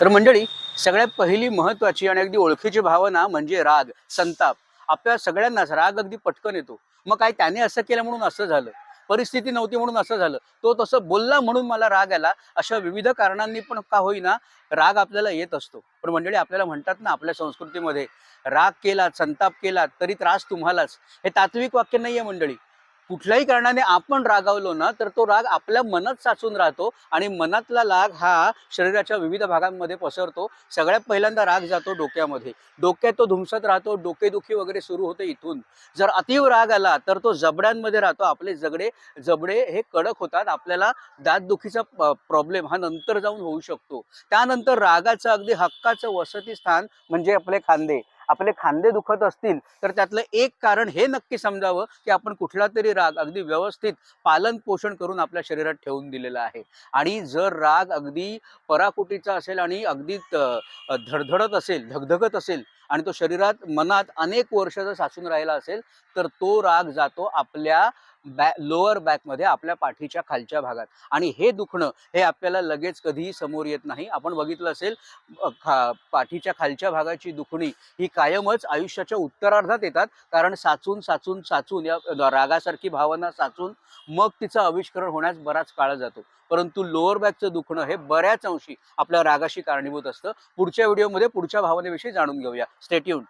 तर मंडळी, सगळ्यात पहिली महत्त्वाची आणि अगदी ओळखीची भावना म्हणजे राग, संताप. आपल्या सगळ्यांनाच राग अगदी पटकन येतो. मग काय त्याने असं केलं म्हणून असं झालं, परिस्थिती नव्हती म्हणून असं झालं, तो तसं बोलला म्हणून मला राग आला, अशा विविध कारणांनी पण का होईना राग आपल्याला येत असतो. पण मंडळी, आपल्याला म्हणतात ना आपल्या संस्कृतीमध्ये, राग केला, संताप केला तरी त्रास तुम्हालाच. हे तात्विक वाक्य नाहीये मंडळी. कुठल्याही कारणाने आपण रागावलो ना, तर तो राग आपल्या मनात साचून राहतो आणि मनातला राग हा शरीराच्या विविध भागांमध्ये पसरतो. सगळ्यात पहिल्यांदा राग जातो डोक्यामध्ये. डोक्यात तो धुमसत राहतो, डोकेदुखी वगैरे सुरू होते इथून. जर अतीव राग आला तर तो जबड्यांमध्ये राहतो. आपले जबडे हे कडक होतात. आपल्याला दातदुखीचा प्रॉब्लेम हा नंतर जाऊन होऊ शकतो. त्यानंतर रागाचं अगदी हक्काचं वसतिस्थान म्हणजे आपले खांदे. आपले खांदे दुखत असतील तर त्यातलं एक कारण हे नक्की समजावं की आपण कुठला तरी राग अगदी व्यवस्थित पालन पोषण करून आपल्या शरीरात ठेवून दिलेला आहे. आणि जर राग अगदी पराकुटीचा असेल आणि अगदी धडधडत असेल, धगधगत असेल आणि तो शरीरात मनात अनेक वर्ष जर साचून राहिला असेल, तर तो राग जातो आपल्या लोअर बॅकमध्ये, आपल्या पाठीच्या खालच्या भागात. आणि हे दुखणं हे आपल्याला लगेच कधीही समोर येत नाही. आपण बघितलं असेल, पाठीच्या खालच्या भागाची दुखणी ही कायमच आयुष्याच्या उत्तरार्धात येतात. कारण साचून साचून साचून या रागासारखी भावना साचून मग तिचं आविष्करण होण्यास बराच काळ जातो. परंतु लोअर बॅकचं दुखणं हे बऱ्याच अंशी आपल्या रागाशी कारणीभूत असतं. पुढच्या व्हिडिओमध्ये पुढच्या भावनेविषयी जाणून घेऊया. Stay tuned.